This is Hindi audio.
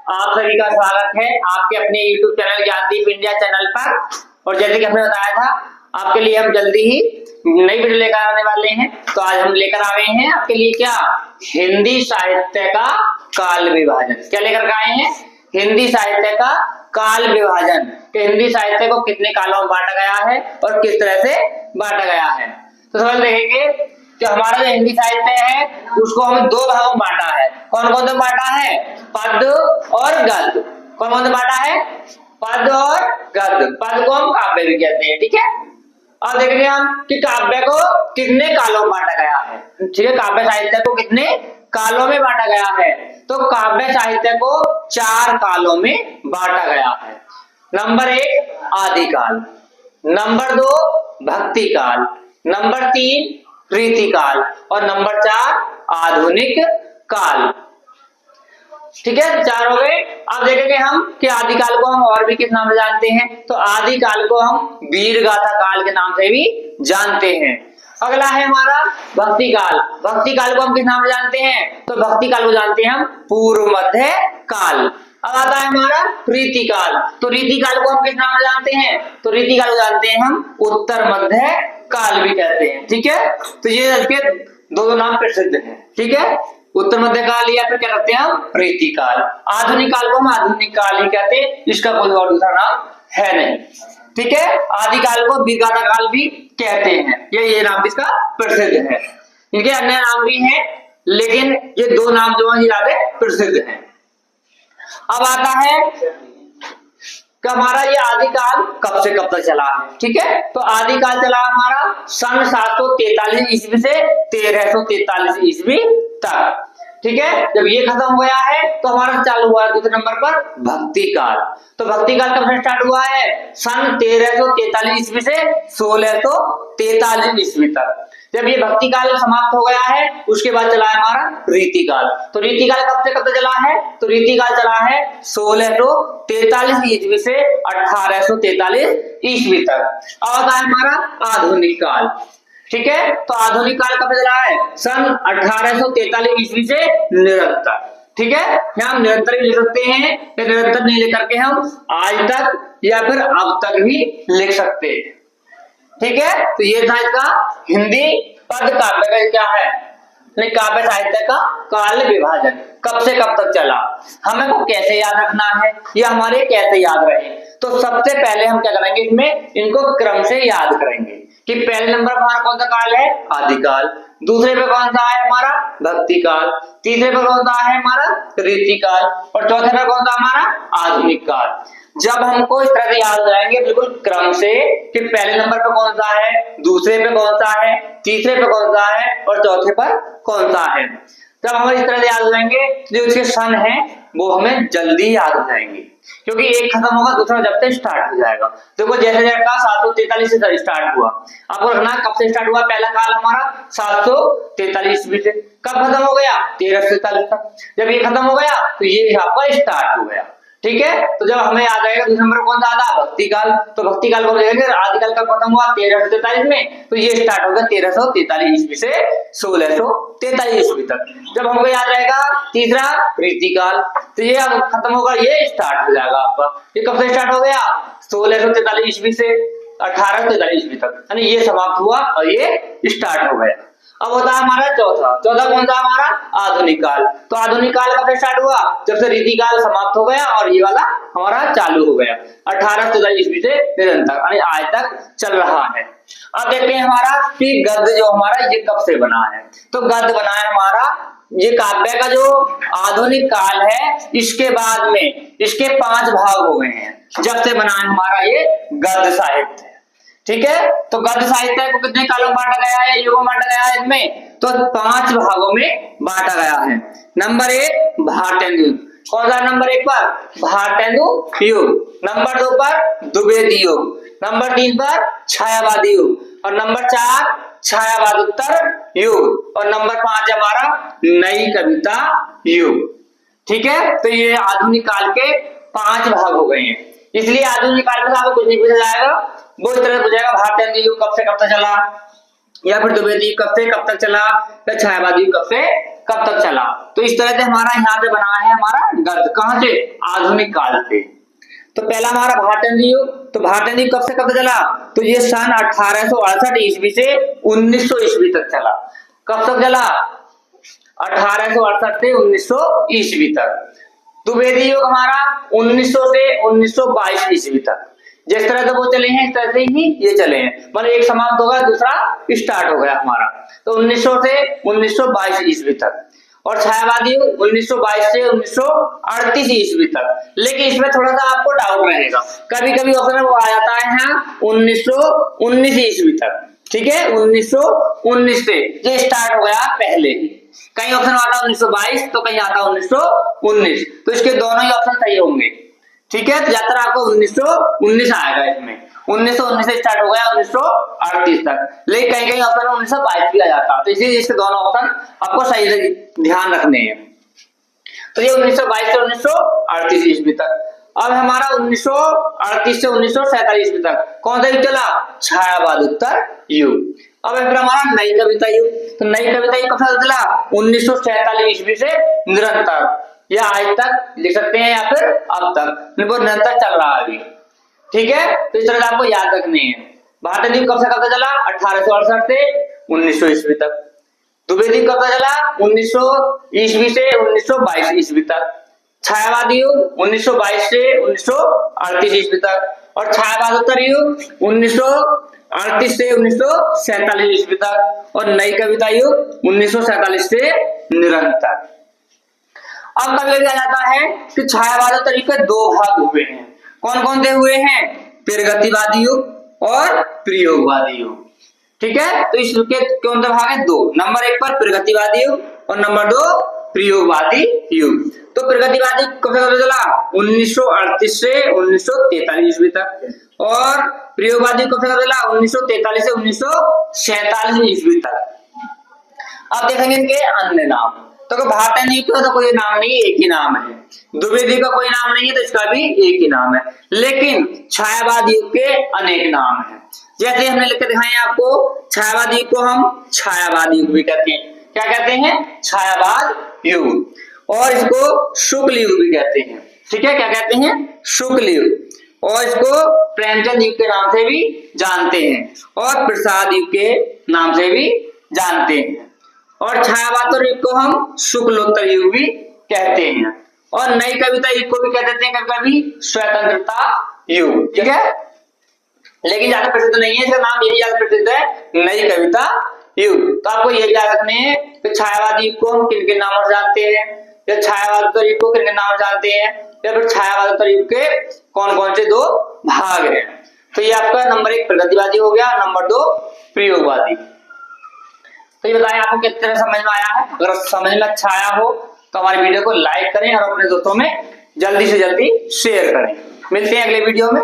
आप सभी का स्वागत है आपके अपने YouTube channel Gyandeep India channel पर। और जैसे कि हमने बताया था आपके लिए हम जल्दी ही नई वीडियो लेकर आने वाले हैं। तो आज हम लेकर आ रहे हैं आपके लिए क्या, हिंदी साहित्य का काल विभाजन। क्या लेकर आए हैं? हिंदी साहित्य का काल विभाजन। कि हिंदी साहित्य को कितने कालों में बांटा गया है और किस तरह से बांटा गया है। तो सबसे देखेंगे कि हमारा जो हिंदी साहित्य है उसको हम दो भागों में बांटा है। कौन कौन से बांटा है? पद्य और गद्य। कौन कौन से बांटा है? पद्य और गद्य। पद्य को हम काव्य भी कहते हैं, ठीक है। अब देखेंगे हम कि काव्य को कितने कालों में बांटा गया है। ठीक है, काव्य साहित्य को कितने कालों में बांटा गया है। तो काव्य साहित्य को 4 कालों में बांटा गया है। नंबर 1 आदिकाल, नंबर 2 भक्ति काल, नंबर 3 प्रीतिकाल और नंबर 4 आधुनिक काल। ठीक है, 4 हो गए। अब देखेंगे हम कि आदिकाल को हम और भी किस नाम से जानते हैं। तो आदिकाल को हम वीर गाथा काल के नाम से भी जानते हैं। अगला है हमारा भक्ति काल। भक्ति काल को हम किस नाम से जानते हैं? तो भक्ति काल को जानते हैं हम पूर्व मध्य काल। अब आता है हमारा प्रीति काल। तो रीति काल को हम किस नाम से जानते हैं? तो रीति काल को जानते हैं हम उत्तर मध्य काल भी कहते हैं। ठीक है, तो ये इसके दो नाम प्रसिद्ध हैं। ठीक है, उत्तर मध्य काल या फिर क्या कहते हैं हम प्रीति काल। आधुनिक काल को हम आधुनिक काल ही कहते हैं, इसका कोई और दूसरा नाम है नहीं। ठीक है, आदिकाल को वीरगाथा काल भी कहते हैं, ये नाम इसका प्रसिद्ध है। इनके अन्य नाम भी हैं लेकिन ये दो नाम जो है ज्यादा प्रसिद्ध हैं। अब आता है कि हमारा ये आदिकाल कब से कब तक चला है। ठीक है, तो आदिकाल चला हमारा सन 743 ईस्वी से 1343 ईस्वी तक। ठीक है, जब ये खत्म हो गया है तो हमारा चालू हुआ है दूसरे नंबर पर भक्ति काल। तो भक्ति काल कब से स्टार्ट हुआ है? सन 1343 ईस्वी से 1643 ईस्वी तक। जब ये भक्ति काल समाप्त हो गया है उसके बाद चला है हमारा रीति काल। तो रीति काल कब से कब तक चला है? तो रीति काल चला है 1643 ईस्वी से 1843 ईस्वी तक। अब आता है हमारा आधुनिक काल। ठीक है, तो आधुनिक काल कब चला है? सन 1843 ईस्वी से निरंतर। ठीक है, हम निरंतर भी लिख सकते हैं या निरंतर नहीं लेकर के हम आज तक या फिर अब तक भी लिख सकते हैं। ठीक है, तो ये था इसका हिंदी पद काव्य का क्या है, काव्य साहित्य का काल विभाजन। कब से कब तक चला, हमें को कैसे याद रखना है या हमारे कैसे याद रहे। तो सबसे पहले हम क्या करेंगे, इसमें इनको क्रम से याद करेंगे कि पहले नंबर पर हमारा कौन सा काल है? आदिकाल। दूसरे पे कौन सा है हमारा? भक्ति काल। तीसरे पे कौन सा है हमारा? रीति काल। और चौथे पे कौन सा हमारा? आधुनिक काल। जब हमको इस तरह से याद हो जाएंगे बिल्कुल क्रम से कि पहले नंबर पे कौन सा है, दूसरे पे कौन सा है, तीसरे पे कौन सा है और चौथे पर कौन सा है, जब हमें इस तरह से याद हो जाएंगे जो इसके सन है वो हमें जल्दी याद हो जाएंगे। क्योंकि एक खत्म होगा दूसरा जब से स्टार्ट हो जाएगा। देखो जैसे जैसे 743 से स्टार्ट हुआ, आपको रखना कब से स्टार्ट हुआ। पहला काल हमारा 743 ईस्वी से, कब खत्म हो गया? 1343 तक। जब ये खत्म हो गया तो ये आपका स्टार्ट हो गया। ठीक है, तो जब हमें याद आएगा दूसरे नंबर कौन सा आता? भक्ति काल। तो भक्ति काल को देखेंगे आदिकाल कब खत्म हुआ? 1343 में। तो ये स्टार्ट होगा 1343 ईस्वी से 1643 ईस्वी तक। जब हमको याद आएगा तीसरा प्रीति काल, तो ये अब खत्म होगा, ये स्टार्ट हो जाएगा आपका। ये कब से स्टार्ट हो गया? 1643 ईस्वी से 1843 ईस्वी तक, यानी ये समाप्त हुआ और ये स्टार्ट हो गया। अब होता है हमारा चौथा कौन सा हमारा? आधुनिक काल। तो आधुनिक काल कब स्टार्ट हुआ? जब से रीति काल समाप्त हो गया और ये वाला हमारा चालू हो गया 1843 ईस्वी से निरंतर, यानी आज तक चल रहा है। अब देखते हैं हमारा कि गद्य जो हमारा ये कब से बना है। तो गद्य बना है हमारा, ये काव्य का जो आधुनिक काल है इसके बाद में इसके 5 भाग हो गए हैं जब से बना है हमारा ये गद्य साहित्य। ठीक है, तो गद्य साहित्य को कितने कालों में बांटा गया है? युगों में बांटा गया है इसमें। तो 5 भागों में बांटा गया है। नंबर 1 भारतेंदु। कौन सा नंबर 1 पर? भारतेंदु युग। नंबर 2 पर द्विवेदी युग। नंबर 3 पर छायावादी युग। और नंबर 4 छायावादोत्तर युग। और नंबर 5 हमारा नई कविता युग। ठीक है, तो ये आधुनिक काल के 5 भाग हो गए हैं। इसलिए आधुनिक काल में आपको कुछ नहीं पूछा जाएगा, वो इस तरह पूछेगा भारतेंदु युग कब से कब तक चला, या फिर द्विवेदी युग कब से कब तक चला, या छायावादी युग कब से कब तक चला। तो इस तरह से हमारा यहाँ से बना है हमारा गद्य, कहाँ से, आधुनिक काल से। तो पहला हमारा भारतेंदु युग, तो भारतेंदु युग कब से कब तक चला, तो ये सन 1868 ईस्वी से 1900 ईस्वी तक चला। कब तक चला, 1868 से 1900 ईस्वी तक। द्विवेदी युग हमारा 1900 से 1922 ईस्वी तक। जिस तरह से वो चले हैं इस तरह से ही ये चले हैं, मतलब एक समाप्त हो गया दूसरा स्टार्ट हो गया हमारा। तो 1900 से 1922 ईस्वी तक। और छायावादी युग 1922 से 1938 ईस्वी तक। लेकिन इसमें थोड़ा सा आपको डाउट रहेगा, कभी कभी ऑप्शन में वो आ जाता है यहाँ 1919 ईस्वी तक, ठीक है, 1919 से ये स्टार्ट हो गया पहले ही। कहीं ऑप्शन आता है 1922 तो कहीं आता है 1919, तो इसके दोनों ही ऑप्शन सही होंगे, ठीक है। तो यात्रा आपको 1919 आएगा इसमें, 1919 से स्टार्ट हो गया 1938 तक। लेकिन कहीं कहीं ऑप्शन में 1922 भी आ जाता, तो इसीलिए इसके दोनों ऑप्शन आपको सही ध्यान रखने हैं। तो ये 1922 से 1938 ईस्वी तक। अब हमारा 1938 से 1947 ईस्वी तक कौन सा युग चला, छायावाद उत्तर युग। अब फिर हमारा नई कविता युग, तो नई कविता युग कब से चला, 1947 ईस्वी से निरंतर, या आज तक लिख सकते हैं या फिर अब तक, वो निरंतर चल रहा है अभी, ठीक है। तो इस तरह से आपको याद रखने हैं। भारतेंदु युग कब से कब तक चला, 1868 से 1900 ईस्वी तक। द्विवेदी युग कब तक चला, 1900 ईस्वी से 1922 ईस्वी तक। छायावादी युग 1922 से 1938 ईस्वी तक। और छायावादोत्तर युग 1938 से 1947 ईस्वी तक। और नई कविता युग 1947 से निरंतर। अब कभी कभी आ जाता है कि छायावादोत्तर युग के दो भाग हुए हैं, कौन कौन से हुए हैं, प्रगतिवादी युग और प्रयोगवादी युग, ठीक है। तो इसके कौन से भाग है, दो, नंबर 1 पर प्रगतिवादी युग और नंबर 2 प्रयोगवादी युग। तो प्रगतिवादी कब से चला, 1938 से 1943 ईस्वी तक। और प्रयोगवादी कब से चला, 1943 से 1947 ईस्वी तक। अब देखेंगे इनके अन्य नाम, तो भारतेंदु युग का तो कोई नाम नहीं, एक ही नाम है। द्विवेदी का कोई नाम नहीं है, तो इसका भी एक ही नाम है। लेकिन छायावाद युग के अनेक नाम हैं। जैसे हमने लिख के दिखाए आपको, छायावाद युग को हम छायावाद युग भी कहते हैं। क्या कहते हैं, छायावाद युग। और इसको शुक्ल युग भी कहते हैं, ठीक है। क्या कहते हैं, शुक्ल युग। और इसको प्रेमचंद युग के नाम से भी जानते हैं, और प्रसाद युग के नाम से भी जानते हैं। और छायावादोत्तर युग को हम शुक्लोत्तर युग भी कहते हैं। और नई कविता युग को भी कह देते हैं कभी स्वतंत्रता युग, ठीक है। लेकिन ज्यादा प्रसिद्ध नहीं है, इसका नाम यही ज्यादा प्रसिद्ध है, नई कविता युग। तो आपको ये याद रखने हैं कि छायावादी युग को हम किन किन नामों से जानते हैं, या छायावादोत्तर युग को किन किन नाम जानते हैं, या फिर छायावादोत्तर युग के कौन कौन से दो भाग हैं। तो ये आपका नंबर 1 प्रगतिवादी हो गया, नंबर 2 प्रयोगवादी। तो ये बताएं आपको कितने तरह समझ में आया है। अगर समझ में अच्छा आया हो तो हमारे वीडियो को लाइक करें और अपने दोस्तों में जल्दी से जल्दी शेयर करें। मिलते हैं अगले वीडियो में।